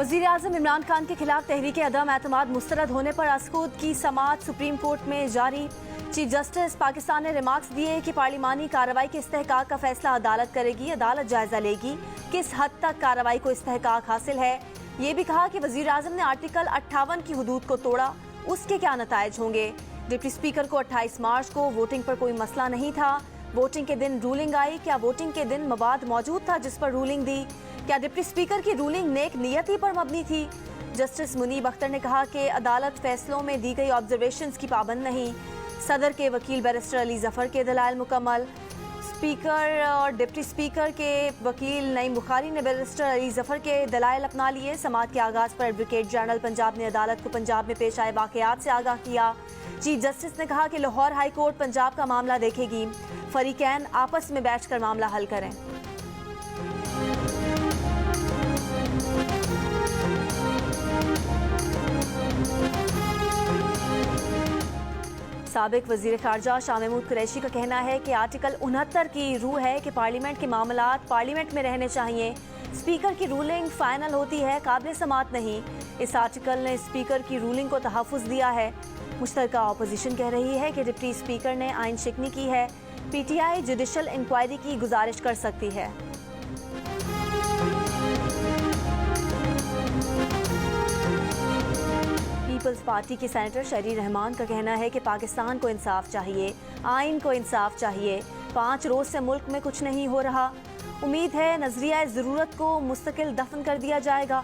वज़ीर-ए-आज़म इमरान खान के खिलाफ तहरीक अदम एतमाद मुस्तरद होने पर अस्कूद की समाअत सुप्रीम कोर्ट में जारी। चीफ जस्टिस पाकिस्तान ने रिमार्क्स दिए कि पार्लिमानी कार्रवाई के इस्तेहकाक का फैसला अदालत करेगी। अदालत जायजा लेगी किस हद तक कार्रवाई को इस्तेहकाक हासिल है। ये भी कहा कि वज़ीर-ए-आज़म ने आर्टिकल 58 की हुदूद को तोड़ा, उसके क्या नताइज होंगे। डिप्टी स्पीकर को 28 मार्च को वोटिंग पर कोई मसला नहीं था। वोटिंग के दिन रूलिंग आई, क्या वोटिंग के दिन मवाद मौजूद था जिस पर रूलिंग दी। क्या डिप्टी स्पीकर की रूलिंग नेक नियति पर मबनी थी। जस्टिस मुनीब अख्तर ने कहा कि अदालत फैसलों में दी गई ऑब्जर्वेशंस की पाबंद नहीं। सदर के वकील बैरिस्टर अली जफर के दलाइल मुकम्मल। स्पीकर और डिप्टी स्पीकर के वकील नईम बुखारी ने बैरिस्टर अली जफर के दलाइल अपना लिए। समाअत के आगाज पर एडवोकेट जनरल पंजाब ने अदालत को पंजाब में पेश आए वाकयात से आगाह किया। चीफ जस्टिस ने कहा कि लाहौर हाई कोर्ट पंजाब का मामला देखेगी, फरीकैन आपस में बैठकर मामला हल करें। साबिक वजीर खारजा शाह महमूद कुरैशी का कहना है कि आर्टिकल 69 की रूह है कि पार्लियामेंट के मामलात पार्लियामेंट में रहने चाहिए। स्पीकर की रूलिंग फाइनल होती है, काबिल समाअत नहीं। इस आर्टिकल ने स्पीकर की रूलिंग को तहफ़्फ़ुज़ दिया है। मुश्तरका अपोजिशन कह रही है कि डिप्टी स्पीकर ने आइन शिकनी की है। पीटीआई जुडिशल इंक्वायरी की गुजारिश कर सकती है। पीपल्स पार्टी की सेनेटर शरी रहमान का कहना है कि पाकिस्तान को इंसाफ चाहिए, आइन को इंसाफ चाहिए। 5 रोज से मुल्क में कुछ नहीं हो रहा। उम्मीद है नजरिया ज़रूरत को मुस्तकिल दफन कर दिया जाएगा।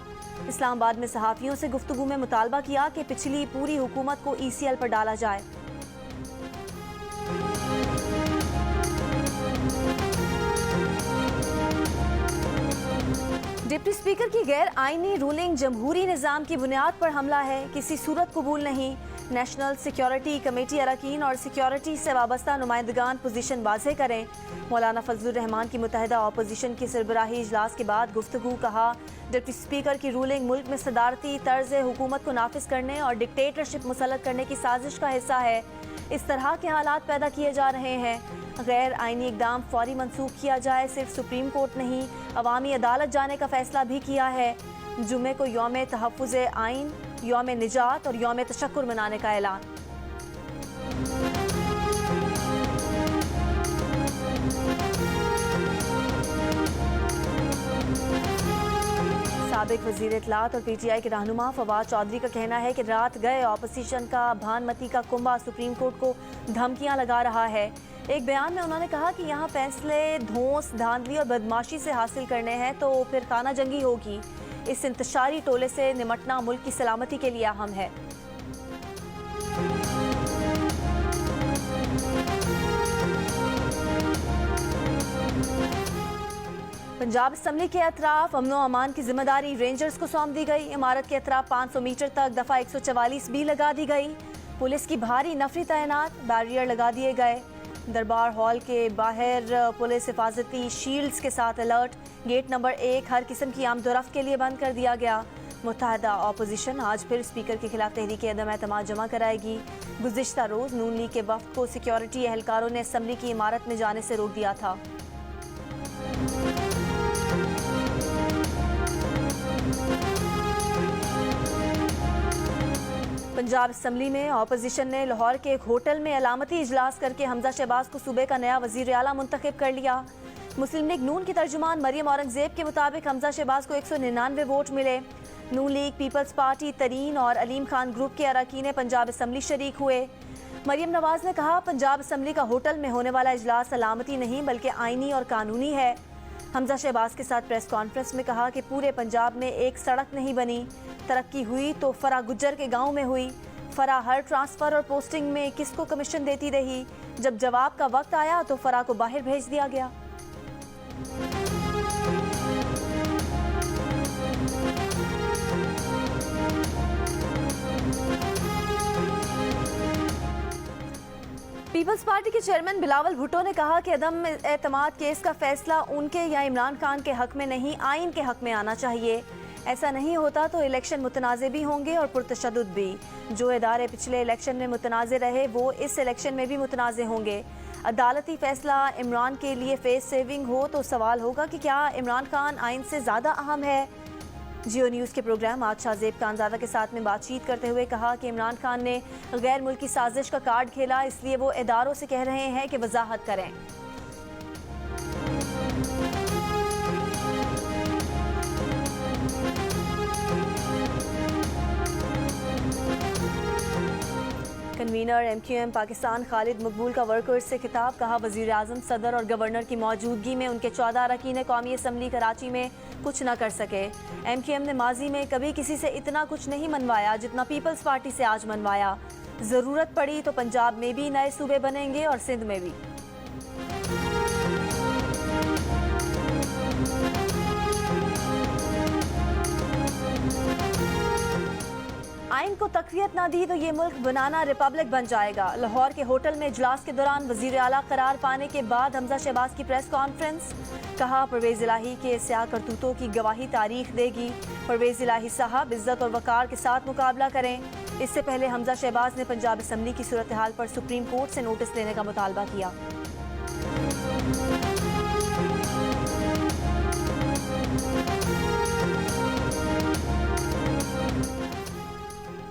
इस्लामाबाद में सहाफ़ियों से गुफ्तगू में मुतालबा किया कि पिछली पूरी हुकूमत को ECL पर डाला जाए। डिप्टी स्पीकर की गैर आईनी रूलिंग जमहूरी निज़ाम की बुनियाद पर हमला है, किसी सूरत कबूल नहीं। नेशनल सिक्योरिटी कमेटी अरकान और सिक्योरिटी से वाबस्ता नुमाइंदगान पोजीशन वाज़ेह करें। मौलाना फजलुर रहमान की मुत्तहिदा अपोजिशन की सरबराही इजलास के बाद गुफ्तगू। कहा डिप्टी स्पीकर की रूलिंग मुल्क में सदारती तर्ज हुकूमत को नाफिज करने और डिक्टेटरशिप मुसल्लत करने की साजिश का हिस्सा है। इस तरह के हालात पैदा किए जा रहे हैं। गैर आइनी इकदाम फौरी मनसूख किया जाए। सिर्फ सुप्रीम कोर्ट नहीं, अवामी अदालत जाने का फैसला भी किया है। जुमे को यौम तहफ़्फ़ुज़ आइन, यौम निजात और यौम तशक्कुर मनाने का ऐलान। साबिक वज़ीर इत्तलात और PTI के रहनुमा फवाद चौधरी का कहना है कि रात गए अपोजिशन का भानमती का कुंबा सुप्रीम कोर्ट को धमकियां लगा रहा है। एक बयान में उन्होंने कहा कि यहाँ फैसले धौंस, धांधली और बदमाशी से हासिल करने हैं तो फिर खाना जंगी होगी। इस इंतशारी टोले से निमटना मुल्क की सलामती के लिए अहम है। पंजाब असम्बली के अतराफ अमनो अमान की जिम्मेदारी रेंजर्स को सौंप दी गई। इमारत के अतराफ 500 मीटर तक दफ़ा 144 भी लगा दी गई। पुलिस की भारी नफरी तैनात, बैरियर लगा दिए गए। दरबार हॉल के बाहर पुलिस हिफाजती शील्ड्स के साथ अलर्ट। गेट नंबर 1 हर किस्म की आमदोरफ्त के लिए बंद कर दिया गया। मुत्तहदा अपोजिशन आज फिर स्पीकर के खिलाफ तहरीक अदम एतमाद जमा कराएगी। गुज़िश्ता रोज़ नून लीग के वफ़द को सिक्योरिटी एहलकारों ने असम्बली की इमारत में जाने से रोक दिया था। पंजाब असम्बली में अपोजिशन ने लाहौर के एक होटल में अलामती इजलास करके हमजा शहबाज को सूबे का नया वज़ीर आला मुंतखब कर लिया। मुस्लिम लीग नून की तर्जुमान मरियम औरंगजेब के मुताबिक हमजा शहबाज को 199 वोट मिले। नून लीग, पीपल्स पार्टी, तरीन और अलीम खान ग्रुप के अरकान पंजाब असम्बली शरीक हुए। मरियम नवाज ने कहा पंजाब असम्बली का होटल में होने वाला इजलास अलामती नहीं बल्कि आइनी और कानूनी है। हमजा शहबाज के साथ प्रेस कॉन्फ्रेंस में कहा कि पूरे पंजाब में एक सड़क नहीं बनी। तरक्की हुई तो फरा गुज्जर के गांव में हुई। फरा हर ट्रांसफ़र और पोस्टिंग में किसको कमीशन देती रही। जब जवाब का वक्त आया तो फरा को बाहर भेज दिया गया। पीपल्स पार्टी के चेयरमैन बिलावल भुट्टो ने कहा कि अदम एतमाद केस का फैसला उनके या इमरान खान के हक में नहीं, आइन के हक में आना चाहिए। ऐसा नहीं होता तो इलेक्शन मुतनाज़े भी होंगे और पुरतशद्दुद भी। जो इदारे पिछले इलेक्शन में मुतनाज़े रहे वो इस इलेक्शन में भी मुतनाज़े होंगे। अदालती फैसला इमरान के लिए फेस सेविंग हो तो सवाल होगा कि क्या इमरान खान आइन से ज़्यादा अहम है। जियो न्यूज़ के प्रोग्राम बादशाह ज़ेब खानज़ादा के साथ में बातचीत करते हुए कहा कि इमरान खान ने गैर मुल्की साजिश का कार्ड खेला, इसलिए वो इदारों से कह रहे हैं कि वजाहत करें। कन्वीनर MQM पाकिस्तान खालिद मकबूल का वर्कर्स से खिताब, कहा वज़ीर आज़म सदर और गवर्नर की मौजूदगी में उनके 14 अरकान कौमी असम्बली कराची में कुछ न कर सके। MQM ने माजी में कभी किसी से इतना कुछ नहीं मनवाया जितना पीपल्स पार्टी से आज मनवाया। ज़रूरत पड़ी तो पंजाब में भी नए सूबे बनेंगे और सिंध में भी। आइन को तक़वियत ना दी तो ये मुल्क बनाना रिपब्लिक बन जाएगा। लाहौर के होटल में इजलास के दौरान वज़ीर आला करार पाने के बाद हमजा शहबाज की प्रेस कॉन्फ्रेंस, कहा परवेज़ इलाही के स्याह करतूतों की गवाही तारीख देगी। परवेज़ इलाही साहब इज्जत और वक़ार के साथ मुकाबला करें। इससे पहले हमजा शहबाज ने पंजाब असम्बली की सूरत हाल पर सुप्रीम कोर्ट से नोटिस लेने का मुतालबा किया।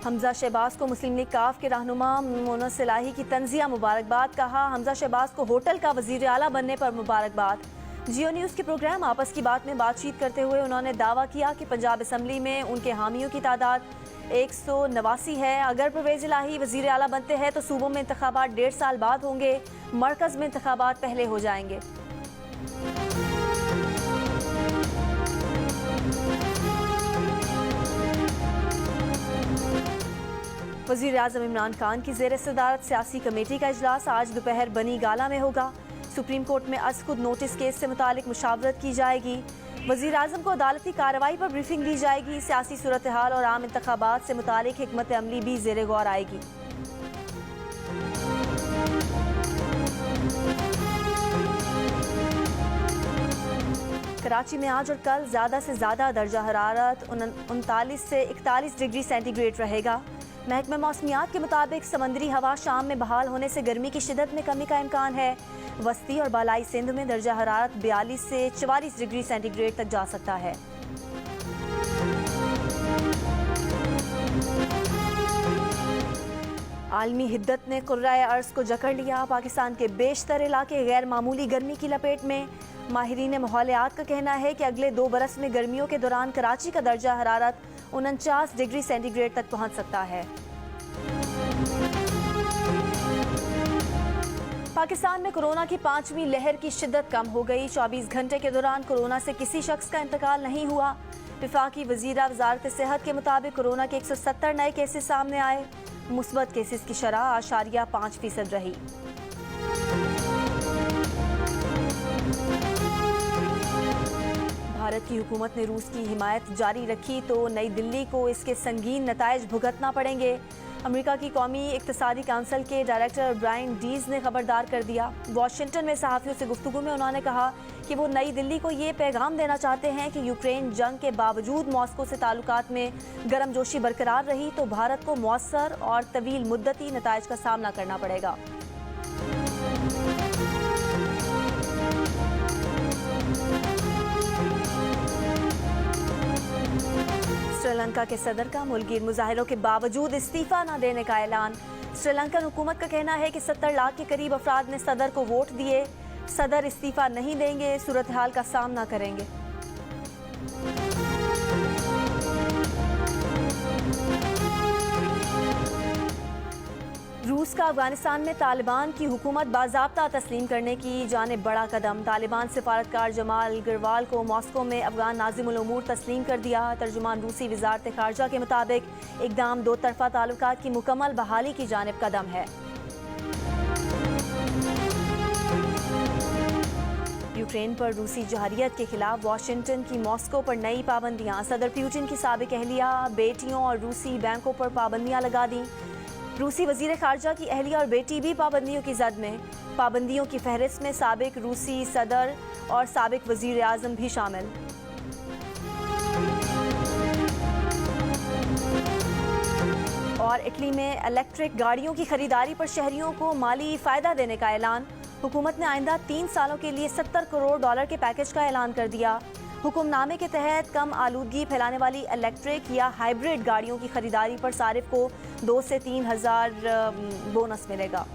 हमजा शहबाज को मुस्लिम लीग काफ के रहनुमा मोनस इलाही की तंजिया मुबारकबाद, कहा हमजा शहबाज को होटल का वज़ीर आला बनने पर मुबारकबाद। जियो न्यूज़ के प्रोग्राम आपस की बात में बातचीत करते हुए उन्होंने दावा किया कि पंजाब असम्बली में उनके हामियों की तादाद 189 है। अगर परवेज़ इलाही वज़ीर आला बनते हैं तो सूबों में इंतखाबात 1.5 साल बाद होंगे, मरकज़ में इंतखाबात पहले हो जाएंगे। वज़ीर आज़म इमरान खान की ज़ेर सदारत सियासी कमेटी का इजलास आज दोपहर बनी गाला में होगा। सुप्रीम कोर्ट में अज़खुद नोटिस केस से मुतालिक मुशावरत की जाएगी। वज़ीर आज़म को अदालती कार्रवाई पर ब्रीफिंग दी जाएगी। सियासी सूरत हाल और आम इंतखाबात से मुतालिक हिकमत अमली भी ज़ेर गौर आएगी। कराची में आज और कल ज़्यादा से ज़्यादा दर्जा हरारत 39 से 41 डिग्री सेंटीग्रेड रहेगा। महकमा मौसमियात के मुताबिक समंदरी हवा शाम में बहाल होने से गर्मी की शिदत में कमी का इम्कान है। वस्ती और बालाई सिंध में दर्जा हरारत 42 से 44 डिग्री सेंटीग्रेड तक जा सकता है। आलमी हिद्दत ने कुर्राए अर्ज़ को जकड़ लिया। पाकिस्तान के बेशतर इलाके गैर मामूली गर्मी की लपेट में। माहिरीन माहौलियात का कहना है कि अगले 2 बरस में गर्मियों के दौरान कराची का दर्जा हरारत 49 डिग्री सेंटीग्रेड तक पहुंच सकता है। पाकिस्तान में कोरोना की 5वीं लहर की शिद्दत कम हो गई। 24 घंटे के दौरान कोरोना से किसी शख्स का इंतकाल नहीं हुआ। वफाकी वज़ीरा वज़ारत सेहत के मुताबिक कोरोना के 170 नए केसेस सामने आए। मुस्बत केसेस की शरह 8.5% रही। भारत की हुकूमत ने रूस की हिमायत जारी रखी तो नई दिल्ली को इसके संगीन नताइज भुगतना पड़ेंगे। अमेरिका की कौमी इक्तिसादी काउंसिल के डायरेक्टर ब्रायन डीज ने खबरदार कर दिया। वाशिंगटन में सहाफ़ियों से गुफ्तगू में उन्होंने कहा कि वो नई दिल्ली को ये पैगाम देना चाहते हैं कि यूक्रेन जंग के बावजूद मॉस्को से ताल्लुकात में गर्मजोशी बरकरार रही तो भारत को मौसर और तवील मुद्दती नताइज का सामना करना पड़ेगा। श्रीलंका के सदर का मुल्कीर मुजाहिरों के बावजूद इस्तीफा न देने का ऐलान। श्रीलंकन हुकूमत का कहना है कि 70 लाख के करीब अफराद ने सदर को वोट दिए। सदर इस्तीफा नहीं देंगे, सूरत हाल का सामना करेंगे। रूस का अफगानिस्तान में तालिबान की हुकूमत बाज़ाब्ता तस्लीम करने की जानिब बड़ा कदम। तालिबान सिफारतकार जमाल गिरवाल को मॉस्को में अफगान नाज़िमुल उमूर तस्लीम कर दिया। तर्जुमान रूसी वज़ारत ख़ारजा के मुताबिक इक़दाम 2 तरफ़ा ताल्लुकात की मुकम्मल बहाली की जानिब कदम है। यूक्रेन पर रूसी जहरियत के खिलाफ वाशिंगटन की मॉस्को पर नई पाबंदियाँ। सदर पुतिन की साबिक अहलिया, बेटियों और रूसी बैंकों पर पाबंदियाँ लगा दी। रूसी वज़ीर ख़ारजा की अहलिया और बेटी भी पाबंदियों की जद में। पाबंदियों की फहरिस्त में साबिक रूसी सदर और साबिक वज़ीर आज़म भी शामिल। और इटली में इलेक्ट्रिक गाड़ियों की खरीदारी पर शहरियों को माली फ़ायदा देने का ऐलान। हुकूमत ने आइंदा 3 सालों के लिए $70 करोड़ के पैकेज का ऐलान कर दिया। हुक्मनामे के तहत कम आलूदगी फैलाने वाली इलेक्ट्रिक या हाइब्रिड गाड़ियों की खरीदारी पर सारिफ को 2 से 3 हज़ार बोनस मिलेगा।